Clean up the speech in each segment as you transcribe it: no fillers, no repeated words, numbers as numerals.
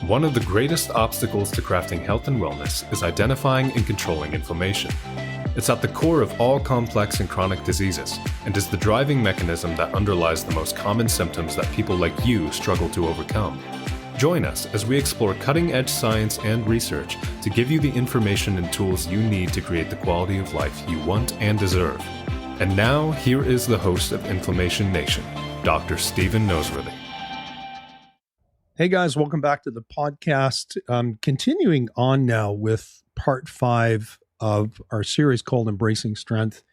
One of the greatest obstacles to crafting health and wellness is identifying and controlling inflammation. It's at the core of all complex and chronic diseases, and is the driving mechanism that underlies the most common symptoms that people like you struggle to overcome. Join us as we explore cutting-edge science and research to give you the information and tools you need to create the quality of life you want and deserve. And now, here is the host of Inflammation Nation, Dr. Stephen Noseworthy. Hey guys, welcome back to the podcast. Continuing on now with part 5 of our series called Embracing Strength.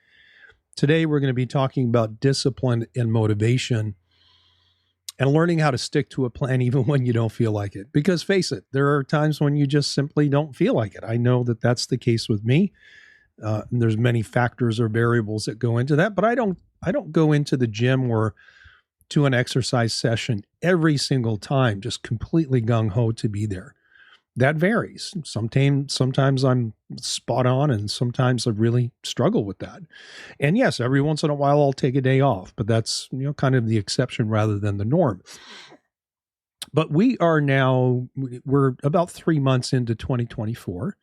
Today we're going to be talking about discipline and motivation and learning how to stick to a plan even when you don't feel like it. Because face it, there are times when you just simply don't feel like it. I know that that's the case with me. And there's many factors or variables that go into that, but I don't go into the gym or to an exercise session every single time, just completely gung-ho to be there. That varies. Sometimes I'm spot on, and sometimes I really struggle with that. And yes, every once in a while I'll take a day off, but that's, kind of the exception rather than the norm. But we're about 3 months into 2024.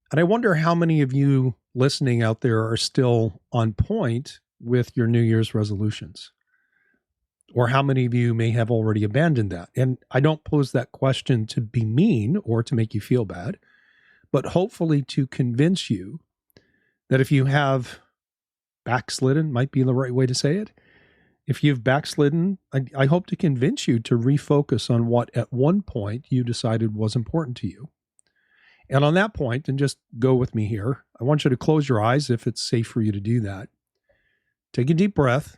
And I wonder how many of you listening out there are still on point with your New Year's resolutions, or how many of you may have already abandoned that. And I don't pose that question to be mean or to make you feel bad, but hopefully to convince you that if you have backslidden, might be the right way to say it. If you've backslidden, I hope to convince you to refocus on what at one point you decided was important to you. And on that point, and just go with me here, I want you to close your eyes if it's safe for you to do that. Take a deep breath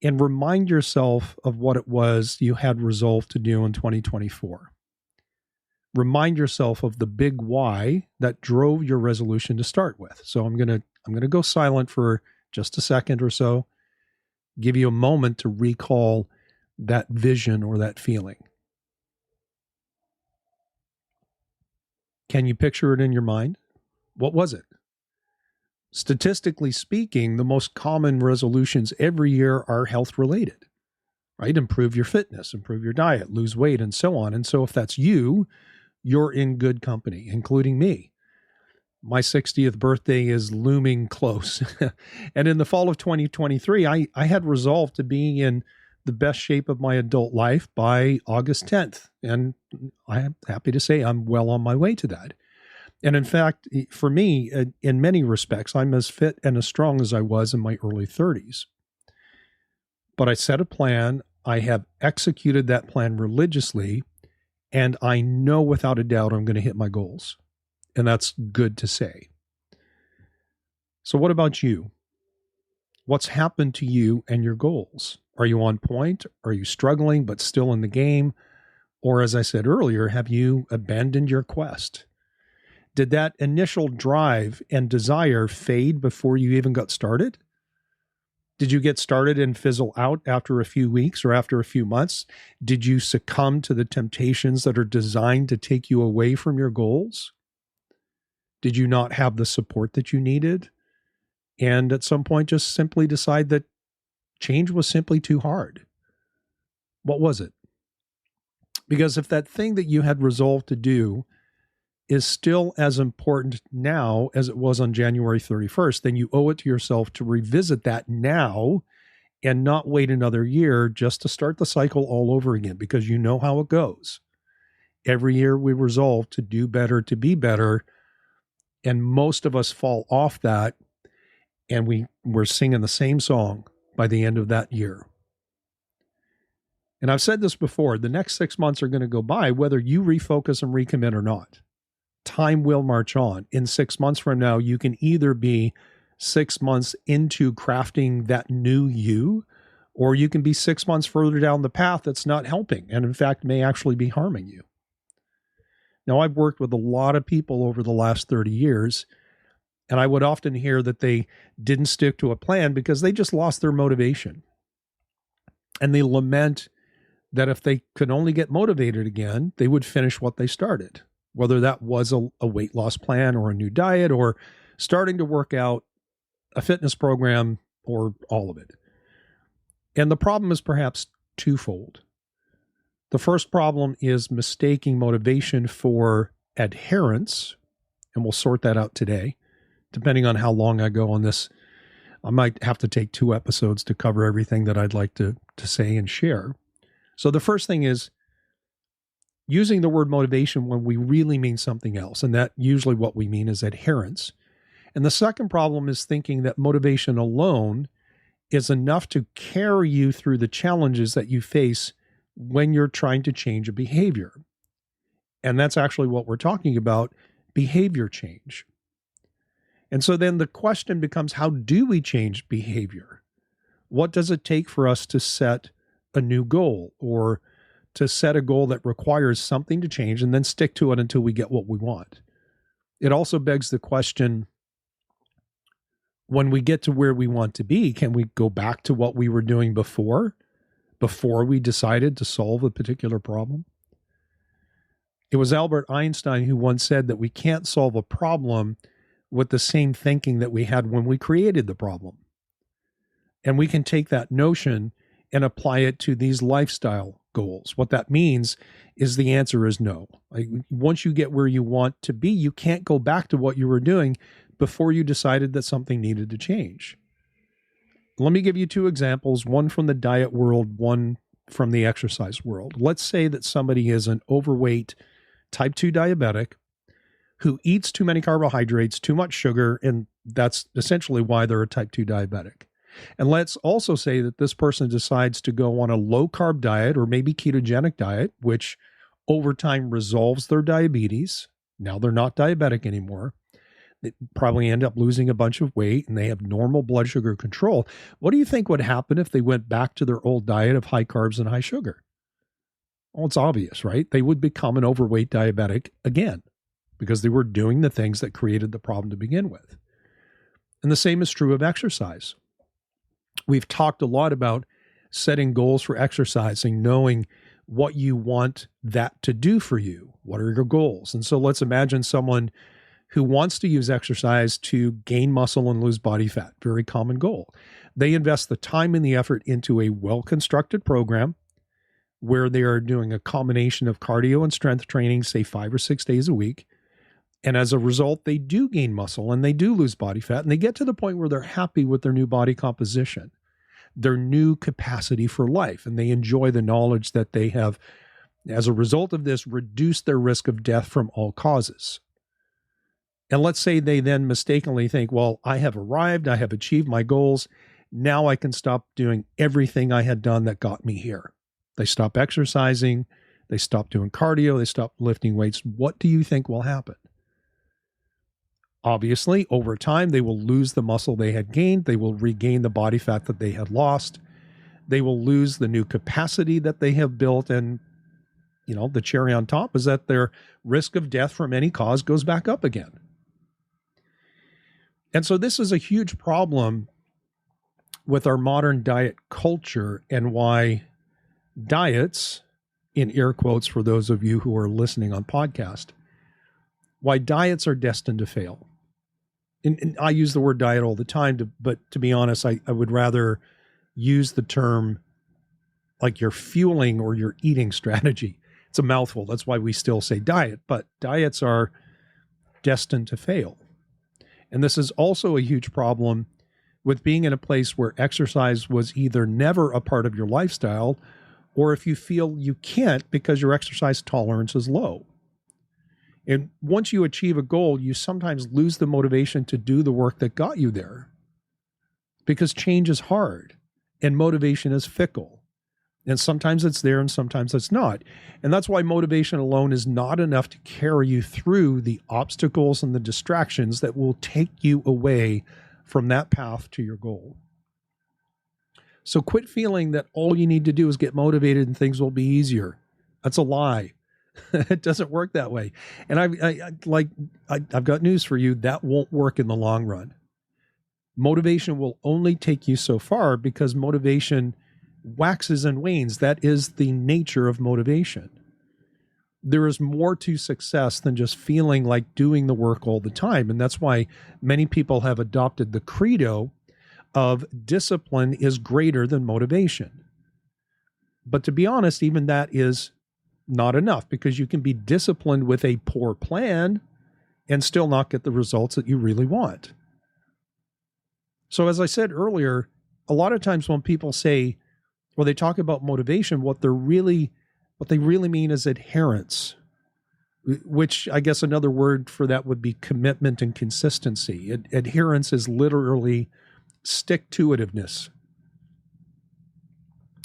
and remind yourself of what it was you had resolved to do in 2024. Remind yourself of the big why that drove your resolution to start with. So I'm going to go silent for just a second or so, give you a moment to recall that vision or that feeling. Can you picture it in your mind? What was it? Statistically speaking, the most common resolutions every year are health related, right? Improve your fitness, improve your diet, lose weight, and so on. And so if that's you, you're in good company, including me. My 60th birthday is looming close. And in the fall of 2023, I had resolved to be in the best shape of my adult life by August 10th. And I am happy to say I'm well on my way to that. And in fact, for me, in many respects, I'm as fit and as strong as I was in my early 30s. But I set a plan, I have executed that plan religiously, and I know without a doubt I'm going to hit my goals. And that's good to say. So what about you? What's happened to you and your goals? Are you on point? Are you struggling but still in the game? Or as I said earlier, have you abandoned your quest? Did that initial drive and desire fade before you even got started? Did you get started and fizzle out after a few weeks or after a few months? Did you succumb to the temptations that are designed to take you away from your goals? Did you not have the support that you needed? And at some point just simply decide that change was simply too hard? What was it? Because if that thing that you had resolved to do is still as important now as it was on January 31st, then you owe it to yourself to revisit that now and not wait another year just to start the cycle all over again, because you know how it goes. Every year we resolve to do better, to be better, and most of us fall off that, and we're singing the same song by the end of that year. And I've said this before, the next 6 months are going to go by whether you refocus and recommit or not. Time will march on. In 6 months from now, you can either be 6 months into crafting that new you, or you can be 6 months further down the path that's not helping and in fact may actually be harming you. Now, I've worked with a lot of people over the last 30 years, and I would often hear that they didn't stick to a plan because they just lost their motivation. And they lament that if they could only get motivated again, they would finish what they started, whether that was a weight loss plan or a new diet or starting to work out, a fitness program, or all of it. And the problem is perhaps twofold. The first problem is mistaking motivation for adherence, and we'll sort that out today. Depending on how long I go on this, I might have to take 2 episodes to cover everything that I'd like to say and share. So the first thing is using the word motivation when we really mean something else, and that usually what we mean is adherence. And the second problem is thinking that motivation alone is enough to carry you through the challenges that you face when you're trying to change a behavior. And that's actually what we're talking about, behavior change. And so then the question becomes, how do we change behavior? What does it take for us to set a new goal, or to set a goal that requires something to change and then stick to it until we get what we want? It also begs the question, when we get to where we want to be, can we go back to what we were doing before we decided to solve a particular problem? It was Albert Einstein who once said that we can't solve a problem with the same thinking that we had when we created the problem. And we can take that notion and apply it to these lifestyle goals. What that means is the answer is no. Like, once you get where you want to be, you can't go back to what you were doing before you decided that something needed to change. Let me give you 2 examples, one from the diet world, one from the exercise world. Let's say that somebody is an overweight type 2 diabetic who eats too many carbohydrates, too much sugar, and that's essentially why they're a type 2 diabetic. And let's also say that this person decides to go on a low-carb diet or maybe ketogenic diet, which over time resolves their diabetes. Now they're not diabetic anymore. They probably end up losing a bunch of weight and they have normal blood sugar control. What do you think would happen if they went back to their old diet of high carbs and high sugar? Well, it's obvious, right? They would become an overweight diabetic again, because they were doing the things that created the problem to begin with. And the same is true of exercise. We've talked a lot about setting goals for exercising, knowing what you want that to do for you. What are your goals? And so let's imagine someone who wants to use exercise to gain muscle and lose body fat. Very common goal. They invest the time and the effort into a well-constructed program where they are doing a combination of cardio and strength training, say 5 or 6 days a week. And as a result, they do gain muscle and they do lose body fat, and they get to the point where they're happy with their new body composition, their new capacity for life, and they enjoy the knowledge that they have, as a result of this, reduced their risk of death from all causes. And let's say they then mistakenly think, well, I have arrived, I have achieved my goals, now I can stop doing everything I had done that got me here. They stop exercising, they stop doing cardio, they stop lifting weights. What do you think will happen? Obviously, over time, they will lose the muscle they had gained. They will regain the body fat that they had lost. They will lose the new capacity that they have built. And, the cherry on top is that their risk of death from any cause goes back up again. And so this is a huge problem with our modern diet culture, and why diets, in air quotes for those of you who are listening on podcast, why diets are destined to fail. And I use the word diet all the time, but to be honest, I would rather use the term like your fueling or your eating strategy. It's a mouthful. That's why we still say diet, but diets are destined to fail. And this is also a huge problem with being in a place where exercise was either never a part of your lifestyle, or if you feel you can't because your exercise tolerance is low. And once you achieve a goal, you sometimes lose the motivation to do the work that got you there, because change is hard and motivation is fickle. And sometimes it's there and sometimes it's not. And that's why motivation alone is not enough to carry you through the obstacles and the distractions that will take you away from that path to your goal. So quit feeling that all you need to do is get motivated and things will be easier. That's a lie. It doesn't work that way. And I've got news for you. That won't work in the long run. Motivation will only take you so far, because motivation waxes and wanes. That is the nature of motivation. There is more to success than just feeling like doing the work all the time. And that's why many people have adopted the credo of discipline is greater than motivation. But to be honest, even that is not enough, because you can be disciplined with a poor plan and still not get the results that you really want. So as I said earlier, a lot of times when people say, or they talk about motivation, what they really mean is adherence, which I guess another word for that would be commitment and consistency. Adherence is literally stick-to-itiveness.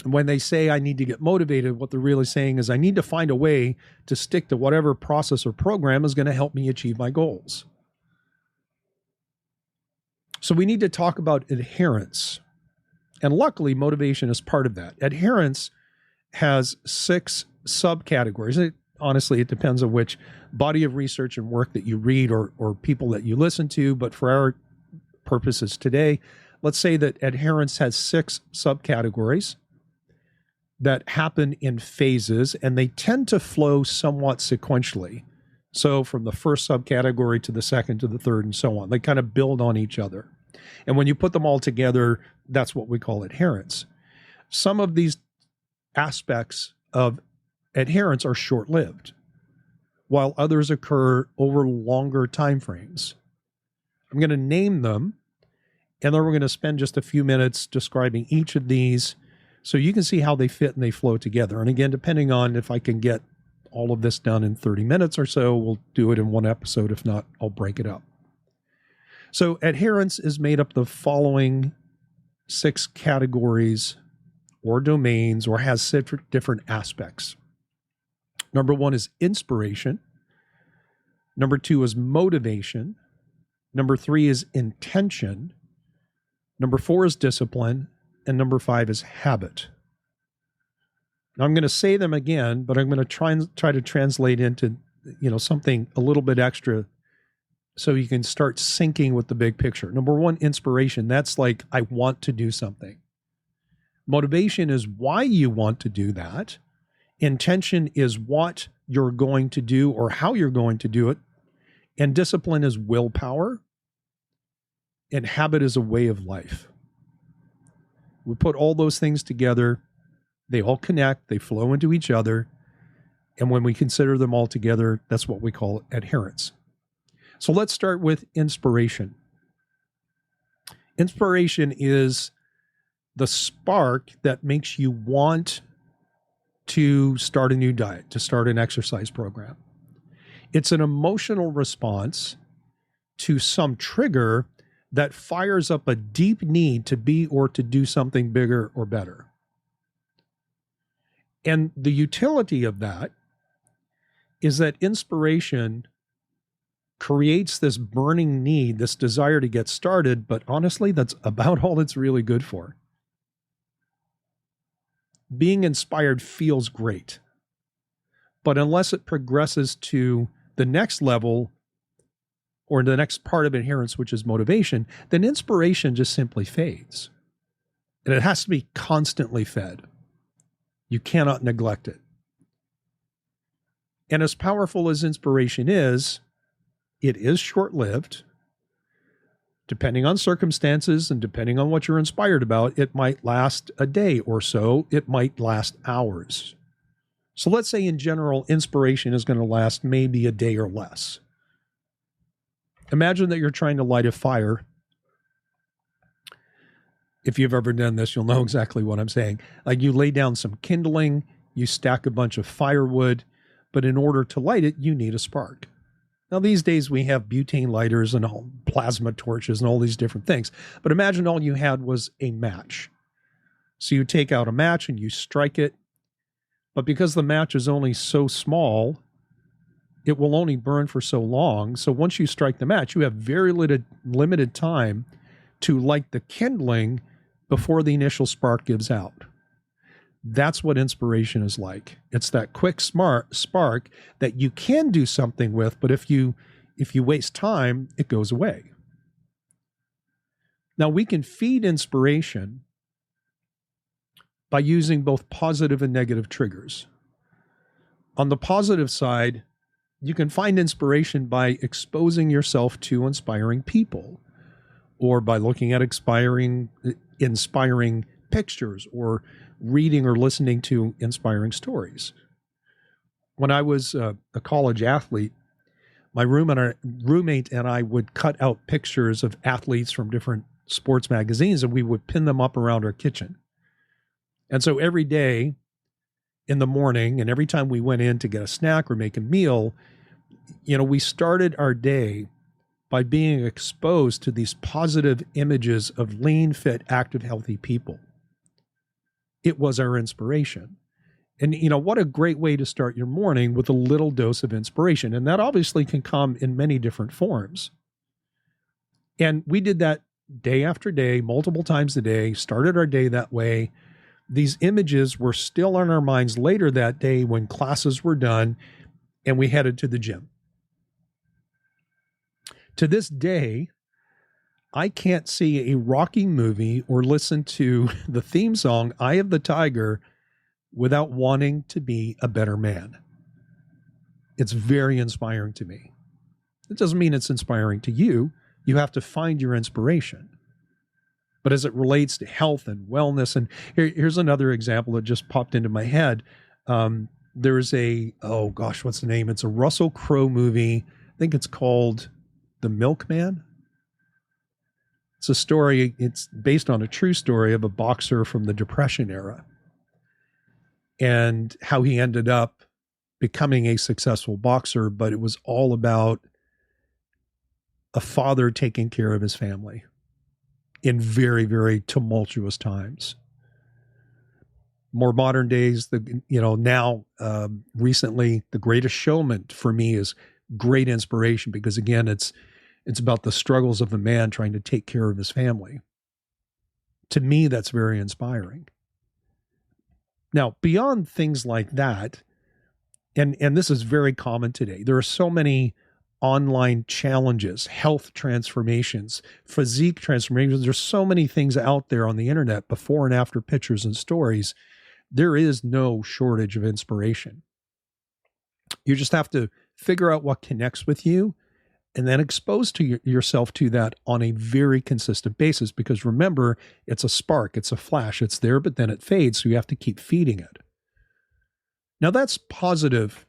When they say I need to get motivated, what they're really saying is I need to find a way to stick to whatever process or program is going to help me achieve my goals. So we need to talk about adherence. And luckily, motivation is part of that. Adherence has 6 subcategories. Honestly, it depends on which body of research and work that you read or people that you listen to. But for our purposes today, let's say that adherence has 6 subcategories that happen in phases, and they tend to flow somewhat sequentially. So from the first subcategory to the second to the third and so on, they kind of build on each other. And when you put them all together, that's what we call adherence. Some of these aspects of adherence are short-lived, while others occur over longer time frames. I'm going to name them, and then we're going to spend just a few minutes describing each of these so you can see how they fit and they flow together. And again, depending on if I can get all of this done in 30 minutes or so, we'll do it in one episode. If not, I'll break it up. So adherence is made up of the following 6 categories or domains, or has different aspects. Number 1 is inspiration. Number 2 is motivation. Number 3 is intention. Number 4 is discipline. And number 5 is habit. Now I'm going to say them again, but I'm going to try to translate into, something a little bit extra so you can start syncing with the big picture. Number 1, inspiration. That's like, I want to do something. Motivation is why you want to do that. Intention is what you're going to do or how you're going to do it. And discipline is willpower. And habit is a way of life. We put all those things together. They all connect. They flow into each other. And when we consider them all together, that's what we call adherence. So let's start with inspiration. Inspiration is the spark that makes you want to start a new diet, to start an exercise program. It's an emotional response to some trigger that fires up a deep need to be or to do something bigger or better. And the utility of that is that inspiration creates this burning need, this desire to get started, but honestly, that's about all it's really good for. Being inspired feels great, but unless it progresses to the next level or the next part of adherence, which is motivation, then inspiration just simply fades. And it has to be constantly fed. You cannot neglect it. And as powerful as inspiration is, it is short-lived. Depending on circumstances and depending on what you're inspired about, it might last a day or so. It might last hours. So let's say in general, inspiration is going to last maybe a day or less. Imagine that you're trying to light a fire. If you've ever done this, you'll know exactly what I'm saying. Like, you lay down some kindling, you stack a bunch of firewood, but in order to light it, you need a spark. Now, these days we have butane lighters and plasma torches and all these different things. But imagine all you had was a match. So you take out a match and you strike it. But because the match is only so small, it will only burn for so long. So once you strike the match, you have very limited time to light the kindling before the initial spark gives out. That's what inspiration is like. It's that quick spark that you can do something with, but if you waste time, it goes away. Now, we can feed inspiration by using both positive and negative triggers. On the positive side, you can find inspiration by exposing yourself to inspiring people, or by looking at inspiring pictures, or reading or listening to inspiring stories. When I was a college athlete, my roommate and I would cut out pictures of athletes from different sports magazines, and we would pin them up around our kitchen. And so every day in the morning, and every time we went in to get a snack or make a meal, we started our day by being exposed to these positive images of lean, fit, active, healthy people. It was our inspiration. And, what a great way to start your morning, with a little dose of inspiration. And that obviously can come in many different forms. And we did that day after day, multiple times a day, started our day that way. These images were still on our minds later that day when classes were done and we headed to the gym. To this day, I can't see a Rocky movie or listen to the theme song, Eye of the Tiger, without wanting to be a better man. It's very inspiring to me. It doesn't mean it's inspiring to you. You have to find your inspiration. But as it relates to health and wellness, and here's another example that just popped into my head. There's what's the name? It's a Russell Crowe movie. I think it's called The Milkman. It's a story, it's based on a true story of a boxer from the Depression era and how he ended up becoming a successful boxer, but it was all about a father taking care of his family in very, very tumultuous times. More modern days, recently, The Greatest Showman for me is great inspiration because, again, it's about the struggles of a man trying to take care of his family. To me, that's very inspiring. Now, beyond things like that, and this is very common today, there are so many online challenges, health transformations, physique transformations. There's so many things out there on the internet, before and after pictures and stories. There is no shortage of inspiration. You just have to figure out what connects with you and then expose yourself to that on a very consistent basis. Because remember, it's a spark, it's a flash, it's there, but then it fades. So you have to keep feeding it. Now that's positive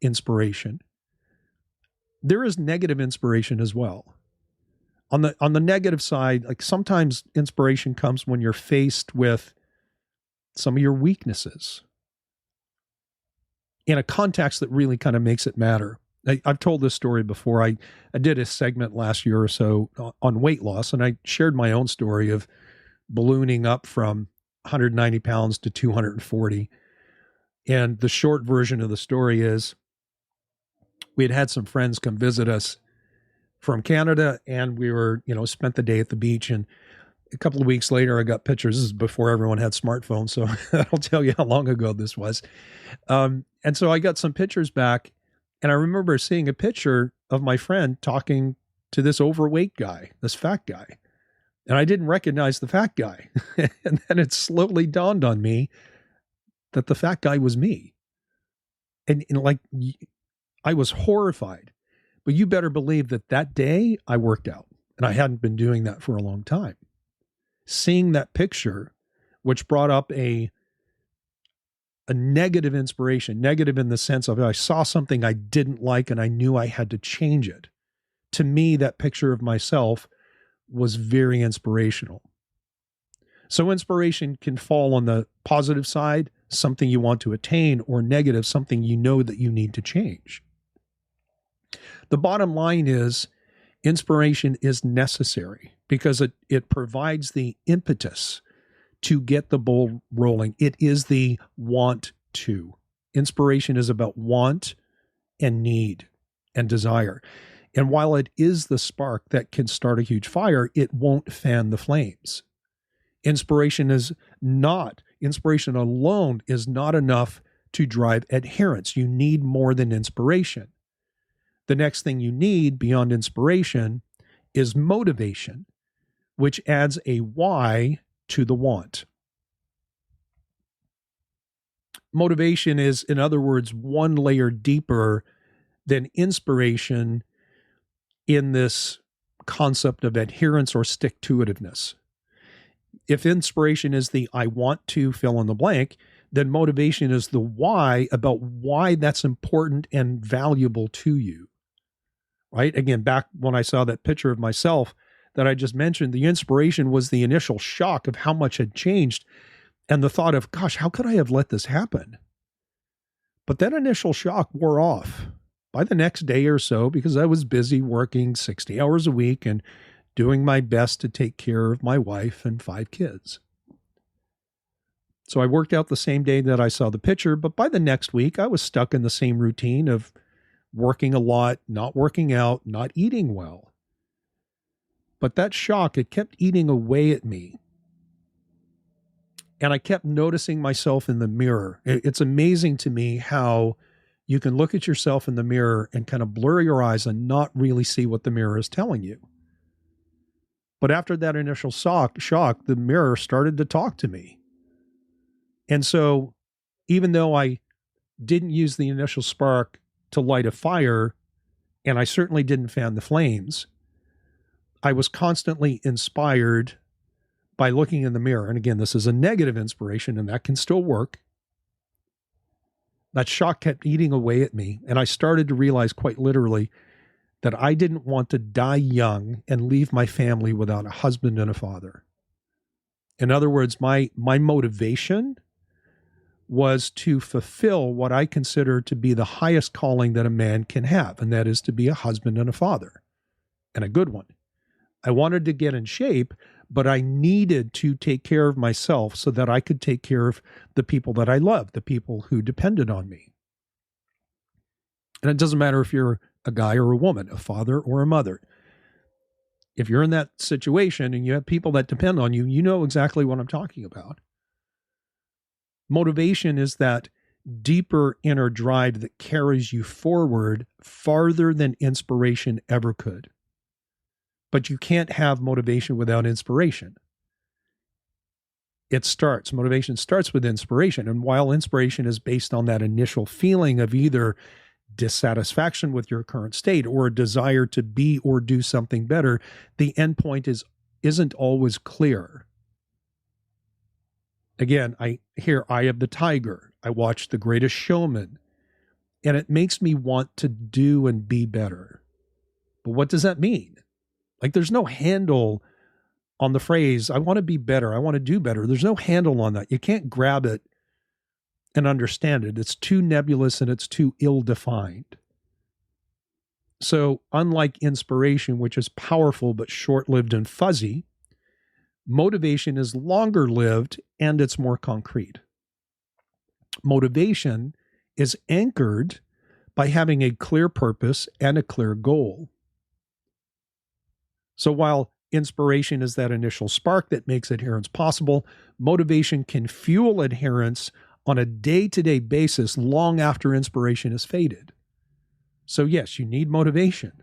inspiration. There is negative inspiration as well. On the negative side, like sometimes inspiration comes when you're faced with some of your weaknesses in a context that really kind of makes it matter. I've told this story before. I did a segment last year or so on weight loss, and I shared my own story of ballooning up from 190 pounds to 240. And the short version of the story is we had some friends come visit us from Canada, and we were, spent the day at the beach. And a couple of weeks later, I got pictures. This is before everyone had smartphones, so I'll tell you how long ago this was. And so I got some pictures back, and I remember seeing a picture of my friend talking to this overweight guy, this fat guy. And I didn't recognize the fat guy. And then it slowly dawned on me that the fat guy was me. And I was horrified. But you better believe that day I worked out, and I hadn't been doing that for a long time. Seeing that picture, which brought up a negative inspiration, negative in the sense of I saw something I didn't like and I knew I had to change it. To me, that picture of myself was very inspirational. So inspiration can fall on the positive side, something you want to attain, or negative, something you know that you need to change. The bottom line is inspiration is necessary because it provides the impetus to get the ball rolling. It is the want to. Inspiration is about want and need and desire. And while it is the spark that can start a huge fire, it won't fan the flames. Inspiration alone is not enough to drive adherence. You need more than inspiration. The next thing you need beyond inspiration is motivation, which adds a why to the want. Motivation is, in other words, one layer deeper than inspiration in this concept of adherence or stick-to-itiveness. If inspiration is the I want to fill in the blank, then motivation is the why, about why that's important and valuable to you, right? Again, back when I saw that picture of myself that I just mentioned, the inspiration was the initial shock of how much had changed and the thought of, gosh, how could I have let this happen? But that initial shock wore off by the next day or so because I was busy working 60 hours a week and doing my best to take care of my wife and 5 kids. So I worked out the same day that I saw the picture, but by the next week, I was stuck in the same routine of working a lot, not working out, not eating well. But that shock, it kept eating away at me. And I kept noticing myself in the mirror. It's amazing to me how you can look at yourself in the mirror and kind of blur your eyes and not really see what the mirror is telling you. But after that initial shock, the mirror started to talk to me. And so even though I didn't use the initial spark to light a fire, and I certainly didn't fan the flames, I was constantly inspired by looking in the mirror. And again, this is a negative inspiration, and that can still work. That shock kept eating away at me, and I started to realize quite literally that I didn't want to die young and leave my family without a husband and a father. In other words, my motivation was to fulfill what I consider to be the highest calling that a man can have, and that is to be a husband and a father, and a good one. I wanted to get in shape, but I needed to take care of myself so that I could take care of the people that I love, the people who depended on me. And it doesn't matter if you're a guy or a woman, a father or a mother. If you're in that situation and you have people that depend on you, you know exactly what I'm talking about. Motivation is that deeper inner drive that carries you forward farther than inspiration ever could. But you can't have motivation without inspiration. Motivation starts with inspiration. And while inspiration is based on that initial feeling of either dissatisfaction with your current state or a desire to be or do something better, the end point isn't always clear. Again, I hear Eye of the Tiger. I watch The Greatest Showman, and it makes me want to do and be better. But what does that mean? Like, there's no handle on the phrase, I want to be better, I want to do better. There's no handle on that. You can't grab it and understand it. It's too nebulous and it's too ill-defined. So unlike inspiration, which is powerful but short-lived and fuzzy, motivation is longer-lived and it's more concrete. Motivation is anchored by having a clear purpose and a clear goal. So while inspiration is that initial spark that makes adherence possible, motivation can fuel adherence on a day-to-day basis long after inspiration has faded. So yes, you need motivation.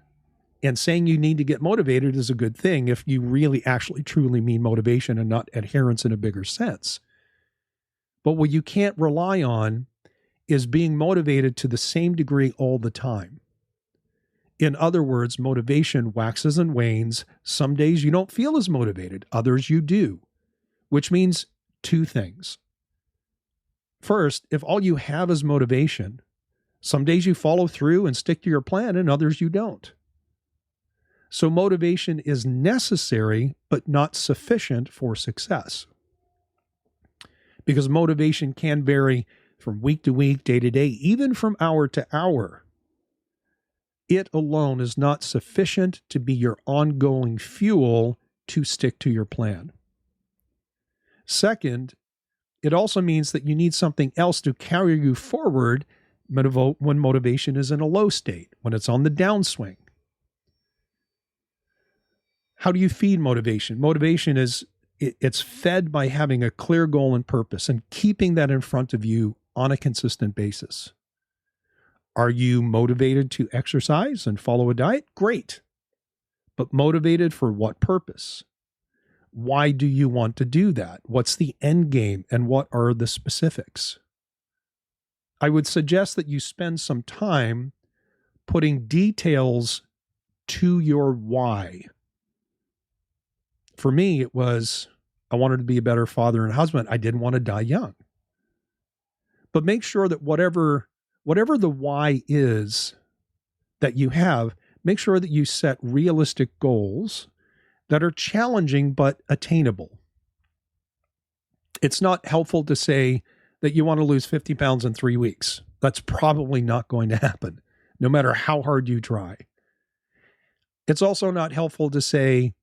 And saying you need to get motivated is a good thing if you really actually truly mean motivation and not adherence in a bigger sense. But what you can't rely on is being motivated to the same degree all the time. In other words, motivation waxes and wanes. Some days you don't feel as motivated, others you do, which means 2 things. First, if all you have is motivation, some days you follow through and stick to your plan and others you don't. So motivation is necessary, but not sufficient for success. Because motivation can vary from week to week, day to day, even from hour to hour. It alone is not sufficient to be your ongoing fuel to stick to your plan. Second, it also means that you need something else to carry you forward when motivation is in a low state, when it's on the downswing. How do you feed motivation? Motivation it's fed by having a clear goal and purpose and keeping that in front of you on a consistent basis. Are you motivated to exercise and follow a diet? Great. But motivated for what purpose? Why do you want to do that? What's the end game and what are the specifics? I would suggest that you spend some time putting details to your why. For me, it was, I wanted to be a better father and husband. I didn't want to die young. But make sure that whatever the why is that you have, make sure that you set realistic goals that are challenging but attainable. It's not helpful to say that you want to lose 50 pounds in 3 weeks. That's probably not going to happen, no matter how hard you try. It's also not helpful to say,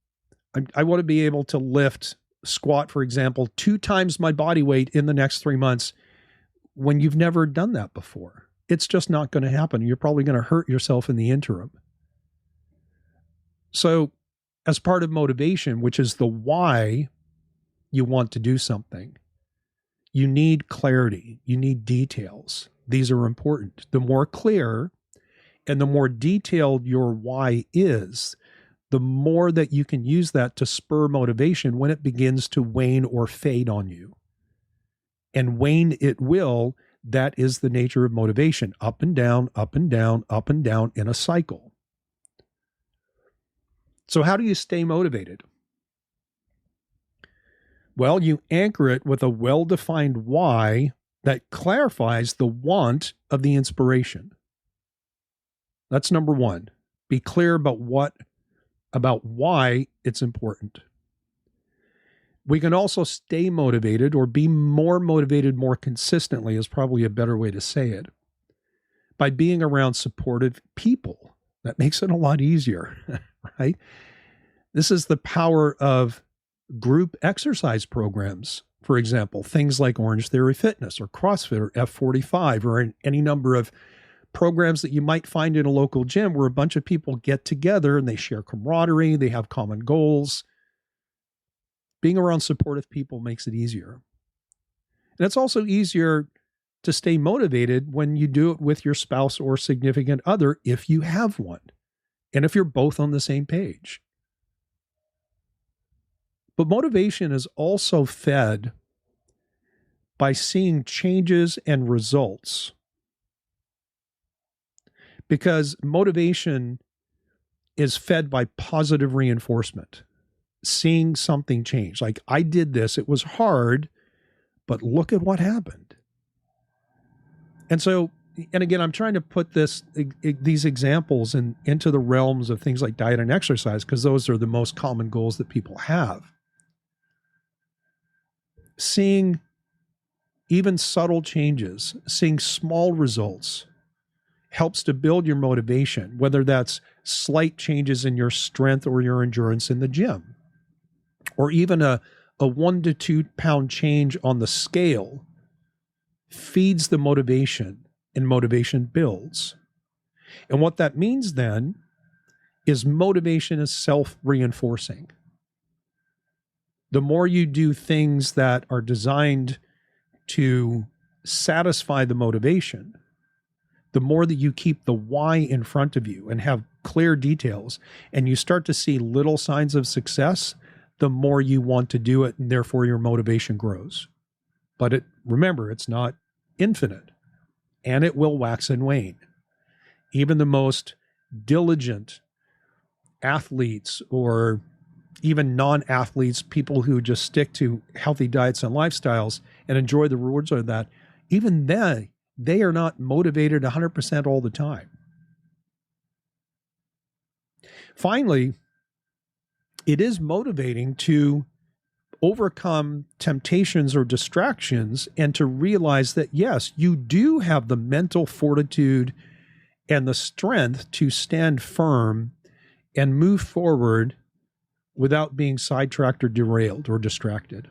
I want to be able to squat, for example, 2 times my body weight in the next 3 months when you've never done that before. It's just not going to happen. You're probably going to hurt yourself in the interim. So, as part of motivation, which is the why you want to do something, you need clarity. You need details. These are important. The more clear and the more detailed your why is, the more that you can use that to spur motivation when it begins to wane or fade on you. And wane it will. That is the nature of motivation. Up and down, up and down, up and down in a cycle. So how do you stay motivated? Well, you anchor it with a well-defined why that clarifies the want of the inspiration. That's number one. Be clear about why it's important. We can also stay motivated, or be more motivated more consistently is probably a better way to say it, by being around supportive people. That makes it a lot easier, right? This is the power of group exercise programs, for example, things like Orange Theory Fitness or CrossFit or F45 or any number of programs that you might find in a local gym where a bunch of people get together and they share camaraderie, they have common goals. Being around supportive people makes it easier. And it's also easier to stay motivated when you do it with your spouse or significant other, if you have one, and if you're both on the same page. But motivation is also fed by seeing changes and results. Because motivation is fed by positive reinforcement. Seeing something change. Like, I did this, it was hard, but look at what happened. And so, and again, I'm trying to put these examples into the realms of things like diet and exercise, because those are the most common goals that people have. Seeing even subtle changes, seeing small results, helps to build your motivation, whether that's slight changes in your strength or your endurance in the gym, or even a 1 to 2 pound change on the scale feeds the motivation, and motivation builds. And what that means then is motivation is self-reinforcing. The more you do things that are designed to satisfy the motivation, the more that you keep the why in front of you and have clear details, and you start to see little signs of success, the more you want to do it, and therefore your motivation grows. But remember, it's not infinite, and it will wax and wane. Even the most diligent athletes, or even non-athletes, people who just stick to healthy diets and lifestyles and enjoy the rewards of that, even then, they are not motivated 100% all the time. Finally, it is motivating to overcome temptations or distractions and to realize that, yes, you do have the mental fortitude and the strength to stand firm and move forward without being sidetracked or derailed or distracted.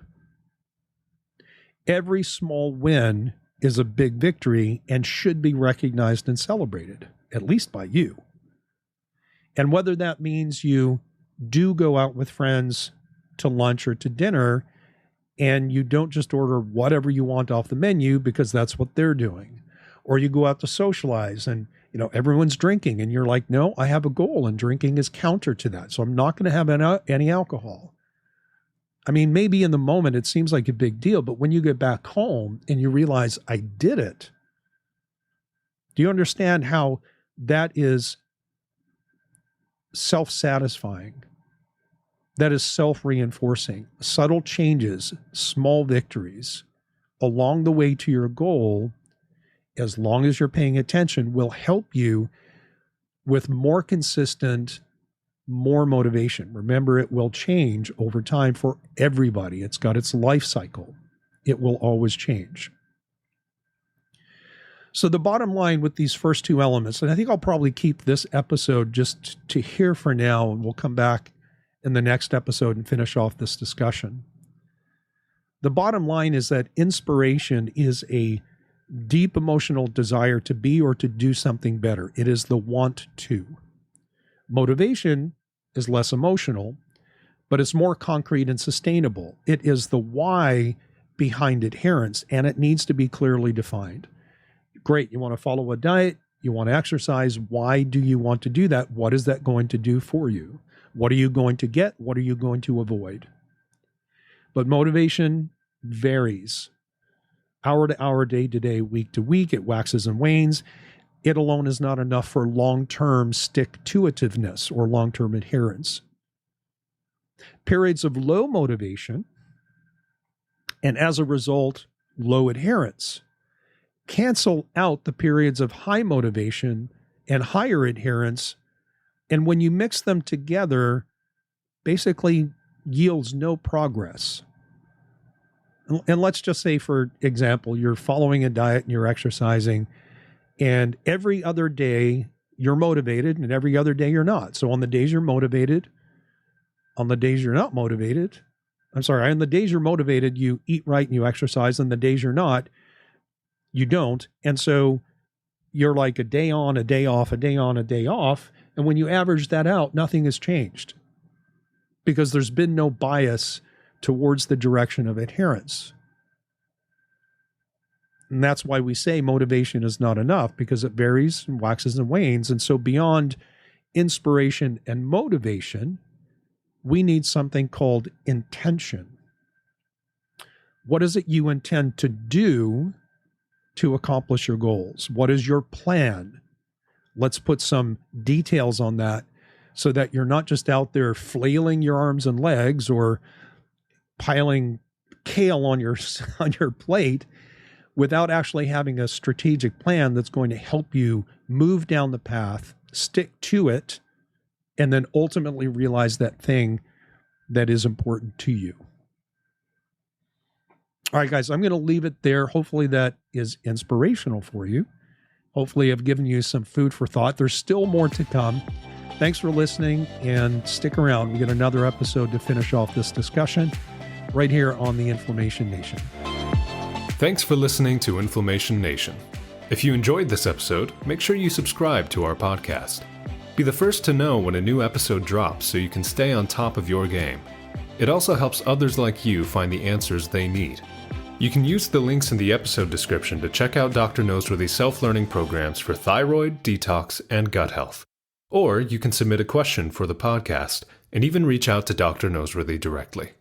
Every small win is a big victory and should be recognized and celebrated, at least by you. And whether that means you do go out with friends to lunch or to dinner, and you don't just order whatever you want off the menu because that's what they're doing, or you go out to socialize and everyone's drinking and you're like, no, I have a goal, and drinking is counter to that, so I'm not going to have any alcohol. I mean, maybe in the moment it seems like a big deal, but when you get back home and you realize I did it, do you understand how that is self-satisfying? That is self-reinforcing. Subtle changes, small victories along the way to your goal as long as you're paying attention, will help you with more consistent, more motivation. Remember, it will change over time for everybody. It's got its life cycle. It will always change. So the bottom line with these first two elements, and I think I'll probably keep this episode just to here for now, and we'll come back in the next episode and finish off this discussion. The bottom line is that inspiration is a deep emotional desire to be or to do something better. It is the want to. Motivation is less emotional, but it's more concrete and sustainable. It is the why behind adherence, and it needs to be clearly defined. Great, you want to follow a diet, you want to exercise. Why do you want to do that? What is that going to do for you? What are you going to get? What are you going to avoid? But motivation varies. Hour to hour, day to day, week to week, it waxes and wanes. It alone is not enough for long-term stick-to-itiveness or long-term adherence. Periods of low motivation, and as a result, low adherence, cancel out the periods of high motivation and higher adherence, and when you mix them together, basically yields no progress. And let's just say, for example, you're following a diet and you're exercising, and every other day you're motivated and every other day you're not. So on the days you're motivated, on the days you're not motivated, on the days you're motivated, you eat right and you exercise, and the days you're not, you don't. And so you're like a day on, a day off, a day on, a day off. And when you average that out, nothing has changed because there's been no bias towards the direction of adherence. And that's why we say motivation is not enough, because it varies and waxes and wanes. And so beyond inspiration and motivation, we need something called intention. What is it you intend to do to accomplish your goals? What is your plan? Let's put some details on that so that you're not just out there flailing your arms and legs or piling kale on your plate without actually having a strategic plan that's going to help you move down the path, stick to it, and then ultimately realize that thing that is important to you. All right, guys, I'm going to leave it there. Hopefully that is inspirational for you. Hopefully I've given you some food for thought. There's still more to come. Thanks for listening, and stick around. We got another episode to finish off this discussion right here on the Inflammation Nation. Thanks for listening to Inflammation Nation. If you enjoyed this episode, make sure you subscribe to our podcast. Be the first to know when a new episode drops so you can stay on top of your game. It also helps others like you find the answers they need. You can use the links in the episode description to check out Dr. Noseworthy's self-learning programs for thyroid, detox, and gut health. Or you can submit a question for the podcast and even reach out to Dr. Noseworthy directly.